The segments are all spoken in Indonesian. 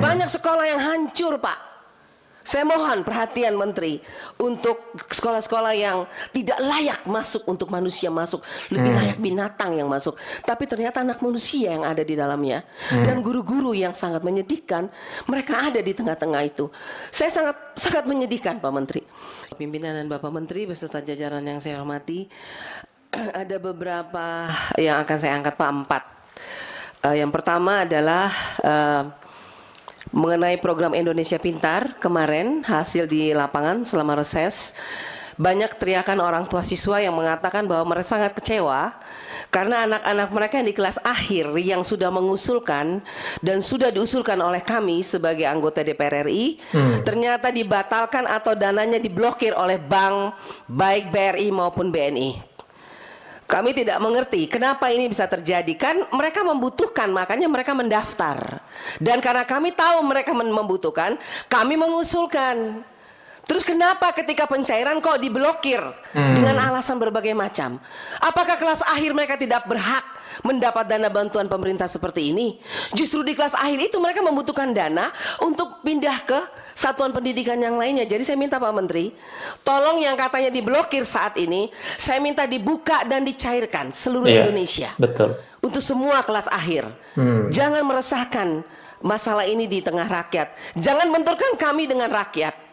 Banyak sekolah yang hancur, Pak. Saya mohon perhatian Menteri untuk sekolah-sekolah yang tidak layak masuk untuk manusia masuk, lebih layak binatang yang masuk. Tapi ternyata anak manusia yang ada di dalamnya dan guru-guru yang sangat menyedihkan, mereka ada di tengah-tengah itu. Saya sangat menyedihkan, Pak Menteri. Pimpinan dan Bapak Menteri beserta jajaran yang saya hormati, ada beberapa yang akan saya angkat, Pak, 4. Yang pertama adalah mengenai program Indonesia Pintar. Kemarin hasil di lapangan selama reses, banyak teriakan orang tua siswa yang mengatakan bahwa mereka sangat kecewa karena anak-anak mereka yang di kelas akhir yang sudah mengusulkan dan sudah diusulkan oleh kami sebagai anggota DPR RI ternyata dibatalkan atau dananya diblokir oleh bank baik BRI maupun BNI. Kami tidak mengerti kenapa ini bisa terjadi. Kan mereka membutuhkan, makanya mereka mendaftar. Dan karena kami tahu mereka membutuhkan, kami mengusulkan. Terus kenapa ketika pencairan kok diblokir dengan alasan berbagai macam? Apakah kelas akhir mereka tidak berhak mendapat dana bantuan pemerintah seperti ini? Justru di kelas akhir itu mereka membutuhkan dana untuk pindah ke satuan pendidikan yang lainnya. Jadi saya minta Pak Menteri, tolong yang katanya diblokir saat ini, saya minta dibuka dan dicairkan seluruh Indonesia. Betul. Untuk semua kelas akhir. Jangan meresahkan masalah ini di tengah rakyat. Jangan benturkan kami dengan rakyat.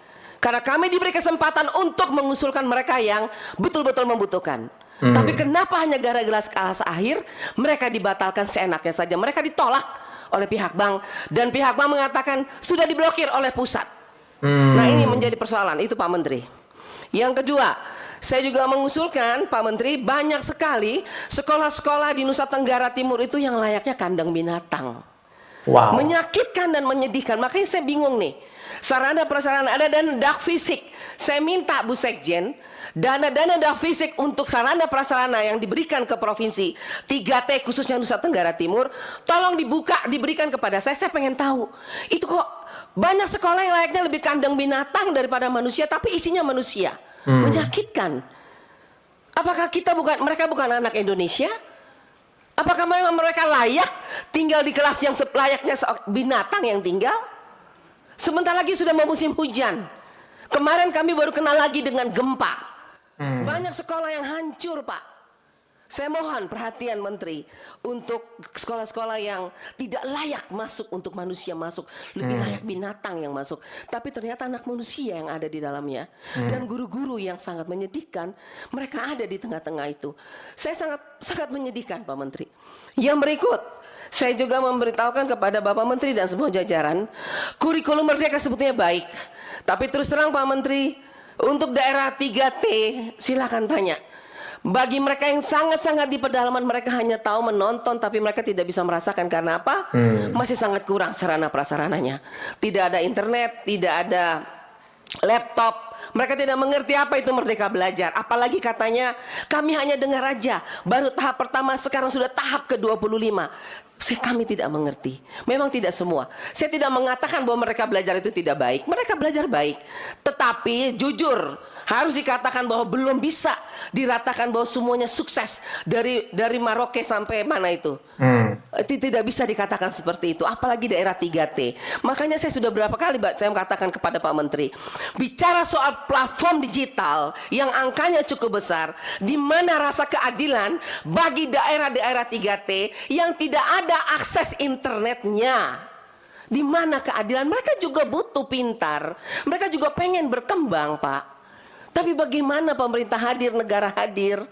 Karena kami diberi kesempatan untuk mengusulkan mereka yang betul-betul membutuhkan. Tapi kenapa hanya gara-gara kelas akhir mereka dibatalkan seenaknya saja? Mereka ditolak oleh pihak bank dan pihak bank mengatakan sudah diblokir oleh pusat. Nah, ini menjadi persoalan itu, Pak Menteri. Yang kedua, saya juga mengusulkan, Pak Menteri, banyak sekali sekolah-sekolah di Nusa Tenggara Timur itu yang layaknya kandang binatang. Wow. Menyakitkan dan menyedihkan. Makanya saya bingung nih. Sarana prasarana ada dana dak fisik. Saya minta Bu Sekjen, dana-dana dak fisik untuk sarana prasarana yang diberikan ke provinsi 3T khususnya Nusa Tenggara Timur, tolong dibuka, diberikan kepada saya. Saya pengen tahu. Itu kok banyak sekolah yang layaknya lebih kandang binatang daripada manusia, tapi isinya manusia. Menyakitkan. Apakah mereka bukan anak Indonesia? Apakah mereka layak tinggal di kelas yang layaknya binatang yang tinggal? Sebentar lagi sudah mau musim hujan. Kemarin kami baru kenal lagi dengan gempa. Banyak sekolah yang hancur, Pak. Saya mohon perhatian Menteri untuk sekolah-sekolah yang tidak layak masuk untuk manusia masuk, lebih layak binatang yang masuk. Tapi ternyata anak manusia yang ada di dalamnya dan guru-guru yang sangat menyedihkan, mereka ada di tengah-tengah itu. Saya sangat menyedihkan, Pak Menteri. Yang berikut, saya juga memberitahukan kepada Bapak Menteri dan semua jajaran, kurikulum Merdeka sebetulnya baik. Tapi terus terang Pak Menteri, untuk daerah 3T silakan tanya. Bagi mereka yang sangat-sangat di pedalaman, mereka hanya tahu menonton tapi mereka tidak bisa merasakan. Karena apa? Masih sangat kurang sarana prasarananya. Tidak ada internet, tidak ada laptop. Mereka tidak mengerti apa itu Merdeka Belajar. Apalagi katanya kami hanya dengar aja, baru tahap pertama, sekarang sudah tahap ke-25. Kami tidak mengerti. Memang tidak semua. Saya tidak mengatakan bahwa mereka belajar itu tidak baik. Mereka belajar baik. Tetapi jujur harus dikatakan bahwa belum bisa diratakan bahwa semuanya sukses dari Maroke sampai mana itu. Tidak bisa dikatakan seperti itu. Apalagi daerah 3T. Makanya saya sudah berapa kali saya katakan kepada Pak Menteri, bicara soal platform digital yang angkanya cukup besar, di mana rasa keadilan bagi daerah-daerah 3T yang tidak ada akses internetnya. Di mana keadilan? Mereka juga butuh pintar. Mereka juga pengen berkembang, Pak. Tapi bagaimana pemerintah hadir, negara hadir?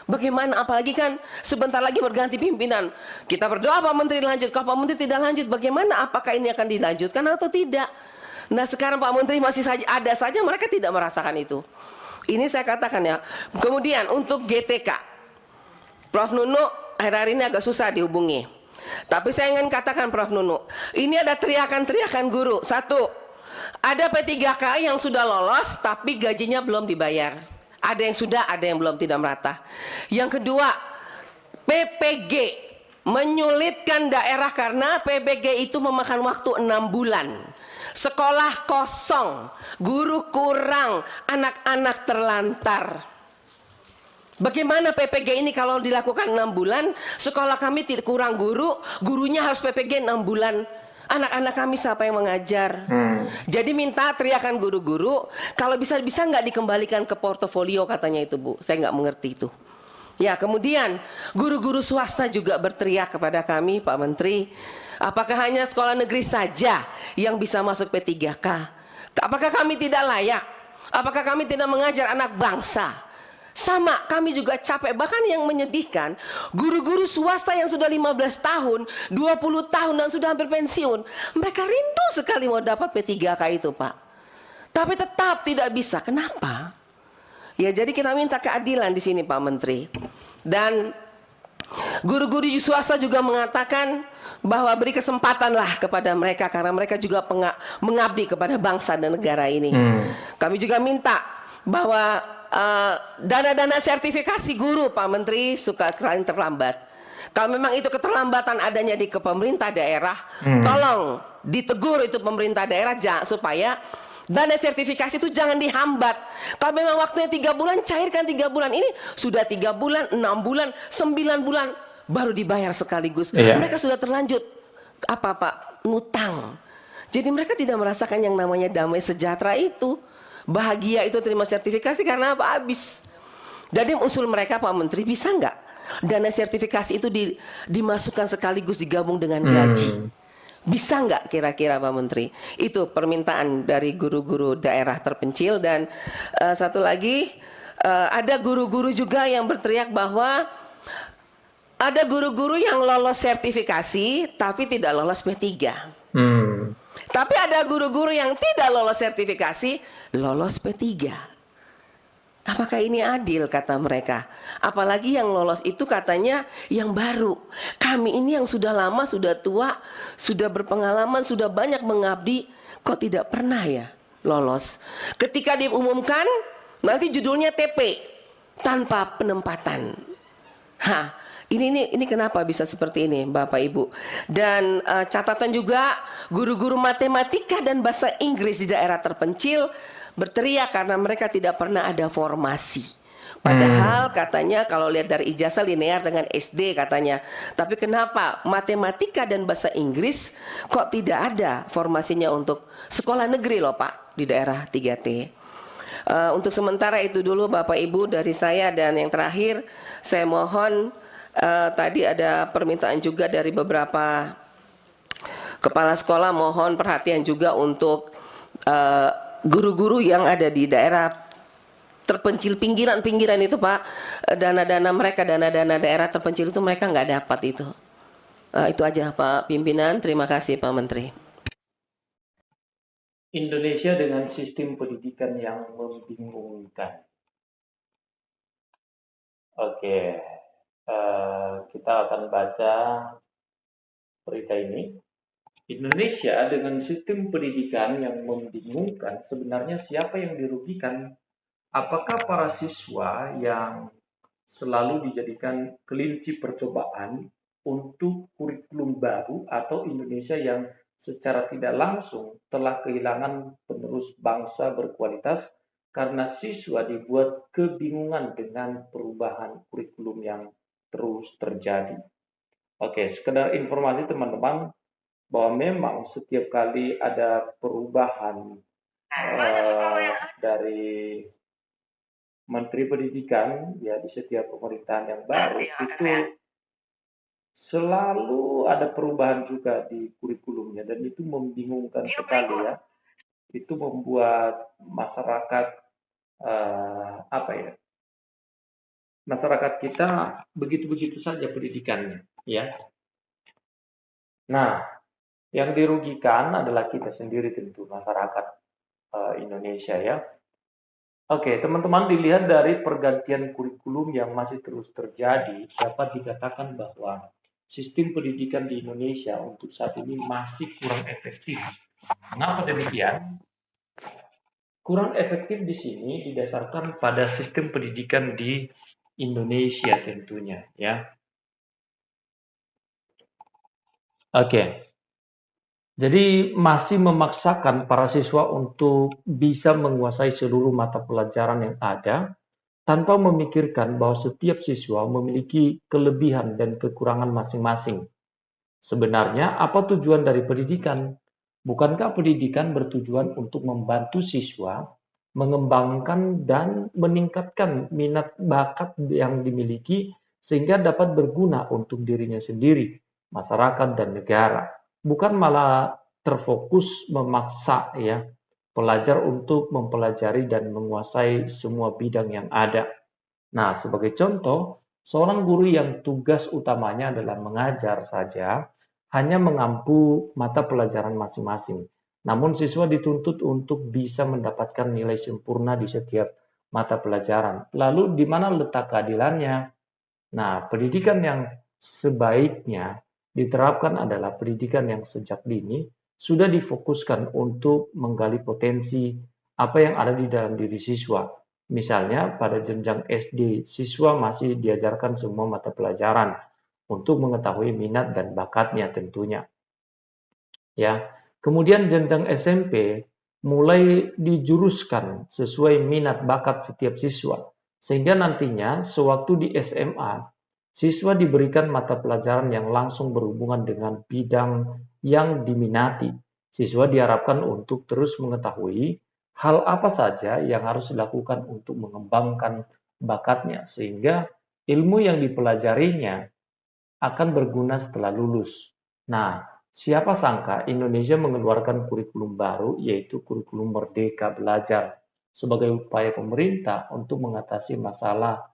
Bagaimana apalagi kan sebentar lagi berganti pimpinan. Kita berdoa Pak Menteri lanjut. Kalau Pak Menteri tidak lanjut, bagaimana? Apakah ini akan dilanjutkan atau tidak? Nah, sekarang Pak Menteri masih ada saja mereka tidak merasakan itu. Ini saya katakan ya. Kemudian untuk GTK, Prof Nunu akhir-akhir ini agak susah dihubungi. Tapi saya ingin katakan Prof Nunu, ini ada teriakan-teriakan guru. Satu, ada P3K yang sudah lolos tapi gajinya belum dibayar. Ada yang sudah, ada yang belum, tidak merata. Yang kedua, PPG menyulitkan daerah karena PPG itu memakan waktu 6 bulan. Sekolah kosong, guru kurang, anak-anak terlantar. Bagaimana PPG ini kalau dilakukan 6 bulan, sekolah kami tidak kurang guru, gurunya harus PPG 6 bulan. Anak-anak kami siapa yang mengajar? Jadi minta teriakan guru-guru, kalau bisa nggak dikembalikan ke portofolio katanya itu Bu. Saya nggak mengerti itu. Ya, kemudian guru-guru swasta juga berteriak kepada kami, Pak Menteri, apakah hanya sekolah negeri saja yang bisa masuk P3K? Apakah kami tidak layak? Apakah kami tidak mengajar anak bangsa? Sama, kami juga capek. Bahkan yang menyedihkan, guru-guru swasta yang sudah 15 tahun, 20 tahun dan sudah hampir pensiun, mereka rindu sekali mau dapat P3K itu, Pak. Tapi tetap tidak bisa. Kenapa? Ya, jadi kita minta keadilan di sini, Pak Menteri. Dan guru-guru swasta juga mengatakan bahwa beri kesempatanlah kepada mereka karena mereka juga mengabdi kepada bangsa dan negara ini. Kami juga minta bahwa dana-dana sertifikasi guru, Pak Menteri, suka terlambat. Kalau memang itu keterlambatan adanya di pemerintah daerah, tolong ditegur itu pemerintah daerah supaya dana sertifikasi itu jangan dihambat. Kalau memang waktunya 3 bulan, cairkan 3 bulan. Ini sudah 3 bulan, 6 bulan, 9 bulan baru dibayar sekaligus. Mereka sudah terlanjut ngutang. Jadi mereka tidak merasakan yang namanya damai sejahtera itu. Bahagia itu terima sertifikasi karena apa? Habis. Jadi usul mereka, Pak Menteri, bisa nggak dana sertifikasi itu dimasukkan sekaligus digabung dengan gaji? Bisa nggak kira-kira Pak Menteri? Itu permintaan dari guru-guru daerah terpencil. Dan satu lagi, ada guru-guru juga yang berteriak bahwa ada guru-guru yang lolos sertifikasi tapi tidak lolos P3. Tapi ada guru-guru yang tidak lolos sertifikasi, lolos P3. Apakah ini adil, kata mereka? Apalagi yang lolos itu katanya yang baru. Kami ini yang sudah lama, sudah tua, sudah berpengalaman, sudah banyak mengabdi, kok tidak pernah ya lolos. Ketika diumumkan, nanti judulnya TP, tanpa penempatan. Ini kenapa bisa seperti ini, Bapak Ibu? Dan catatan juga, guru-guru matematika dan bahasa Inggris di daerah terpencil berteriak karena mereka tidak pernah ada formasi. Padahal katanya kalau lihat dari ijazah linear dengan SD katanya. Tapi kenapa matematika dan bahasa Inggris kok tidak ada formasinya untuk sekolah negeri loh Pak di daerah 3T. Untuk sementara itu dulu Bapak Ibu dari saya. Dan yang terakhir saya mohon, tadi ada permintaan juga dari beberapa kepala sekolah, mohon perhatian juga untuk guru-guru yang ada di daerah terpencil, pinggiran-pinggiran itu Pak, dana-dana mereka, dana-dana daerah terpencil itu mereka nggak dapat itu. Itu aja Pak Pimpinan, terima kasih Pak Menteri. Indonesia dengan sistem pendidikan yang membingungkan. Oke, kita akan baca berita ini. Indonesia dengan sistem pendidikan yang membingungkan, sebenarnya siapa yang dirugikan? Apakah para siswa yang selalu dijadikan kelinci percobaan untuk kurikulum baru, atau Indonesia yang secara tidak langsung telah kehilangan penerus bangsa berkualitas karena siswa dibuat kebingungan dengan perubahan kurikulum yang terus terjadi? Oke, sekedar informasi teman-teman, bahwa memang setiap kali ada perubahan dari Menteri Pendidikan ya di setiap pemerintahan yang baru, itu selalu ada perubahan juga di kurikulumnya, dan itu membingungkan sekali ya. Itu membuat masyarakat masyarakat kita begitu-begitu saja pendidikannya ya. Nah, yang dirugikan adalah kita sendiri tentu, masyarakat Indonesia ya. Oke, teman-teman, dilihat dari pergantian kurikulum yang masih terus terjadi, dapat dikatakan bahwa sistem pendidikan di Indonesia untuk saat ini masih kurang efektif. Mengapa demikian? Kurang efektif di sini didasarkan pada sistem pendidikan di Indonesia tentunya ya. Oke. Jadi masih memaksakan para siswa untuk bisa menguasai seluruh mata pelajaran yang ada tanpa memikirkan bahwa setiap siswa memiliki kelebihan dan kekurangan masing-masing. Sebenarnya apa tujuan dari pendidikan? Bukankah pendidikan bertujuan untuk membantu siswa mengembangkan dan meningkatkan minat bakat yang dimiliki sehingga dapat berguna untuk dirinya sendiri, masyarakat dan negara. Bukan malah terfokus memaksa ya pelajar untuk mempelajari dan menguasai semua bidang yang ada. Nah, sebagai contoh, seorang guru yang tugas utamanya adalah mengajar saja hanya mengampu mata pelajaran masing-masing. Namun siswa dituntut untuk bisa mendapatkan nilai sempurna di setiap mata pelajaran. Lalu di mana letak keadilannya? Nah, pendidikan yang sebaiknya diterapkan adalah pendidikan yang sejak dini sudah difokuskan untuk menggali potensi apa yang ada di dalam diri siswa. Misalnya pada jenjang SD, siswa masih diajarkan semua mata pelajaran untuk mengetahui minat dan bakatnya tentunya. Ya, kemudian jenjang SMP mulai dijuruskan sesuai minat bakat setiap siswa, sehingga nantinya sewaktu di SMA, siswa diberikan mata pelajaran yang langsung berhubungan dengan bidang yang diminati. Siswa diharapkan untuk terus mengetahui hal apa saja yang harus dilakukan untuk mengembangkan bakatnya, sehingga ilmu yang dipelajarinya akan berguna setelah lulus. Nah, siapa sangka Indonesia mengeluarkan kurikulum baru, yaitu kurikulum Merdeka Belajar, sebagai upaya pemerintah untuk mengatasi masalah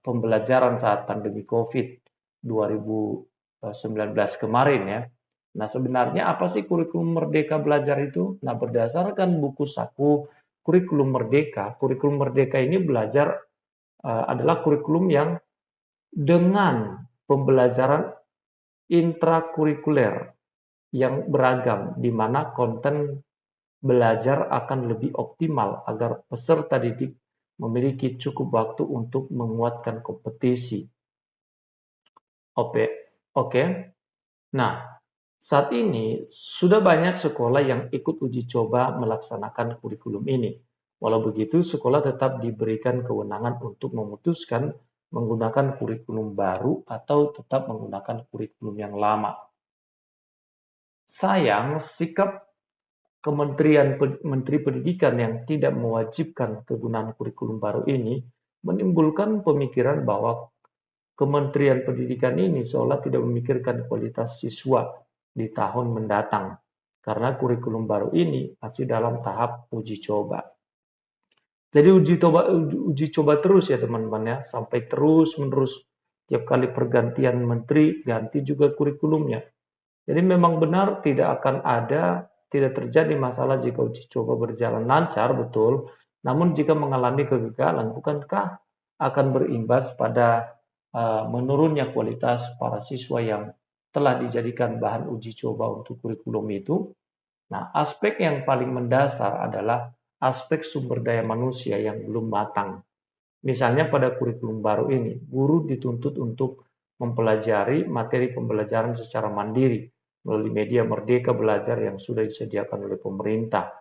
pembelajaran saat pandemi COVID 2019 kemarin ya. Nah, sebenarnya apa sih kurikulum Merdeka Belajar itu? Nah, berdasarkan buku saku Kurikulum Merdeka ini belajar adalah kurikulum yang dengan pembelajaran intrakurikuler yang beragam, di mana konten belajar akan lebih optimal agar peserta didik memiliki cukup waktu untuk menguatkan kompetisi. Oke. Nah, saat ini sudah banyak sekolah yang ikut uji coba melaksanakan kurikulum ini. Walau begitu, sekolah tetap diberikan kewenangan untuk memutuskan menggunakan kurikulum baru atau tetap menggunakan kurikulum yang lama. Sayang, sikap Menteri Pendidikan yang tidak mewajibkan kegunaan kurikulum baru ini menimbulkan pemikiran bahwa Kementerian Pendidikan ini seolah tidak memikirkan kualitas siswa di tahun mendatang, karena kurikulum baru ini masih dalam tahap uji coba. Jadi uji coba terus ya teman-teman ya, sampai terus-menerus tiap kali pergantian menteri ganti juga kurikulumnya. Jadi memang benar tidak terjadi masalah jika uji coba berjalan lancar, betul. Namun jika mengalami kegagalan, bukankah akan berimbas pada menurunnya kualitas para siswa yang telah dijadikan bahan uji coba untuk kurikulum itu? Nah, aspek yang paling mendasar adalah aspek sumber daya manusia yang belum matang. Misalnya pada kurikulum baru ini, guru dituntut untuk mempelajari materi pembelajaran secara mandiri melalui media Merdeka Belajar yang sudah disediakan oleh pemerintah.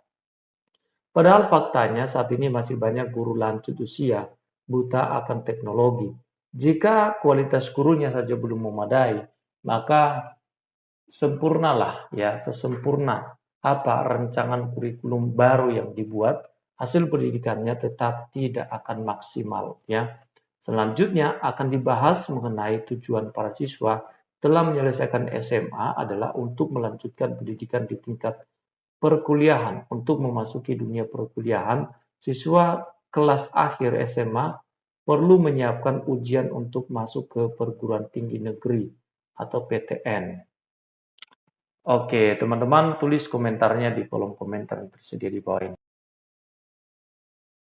Padahal faktanya saat ini masih banyak guru lanjut usia buta akan teknologi. Jika kualitas gurunya saja belum memadai, maka sesempurna apa rancangan kurikulum baru yang dibuat, hasil pendidikannya tetap tidak akan maksimal ya. Selanjutnya akan dibahas mengenai tujuan para siswa telah menyelesaikan SMA adalah untuk melanjutkan pendidikan di tingkat perkuliahan. Untuk memasuki dunia perkuliahan, siswa kelas akhir SMA perlu menyiapkan ujian untuk masuk ke perguruan tinggi negeri atau PTN. Oke, teman-teman tulis komentarnya di kolom komentar yang tersedia di bawah ini.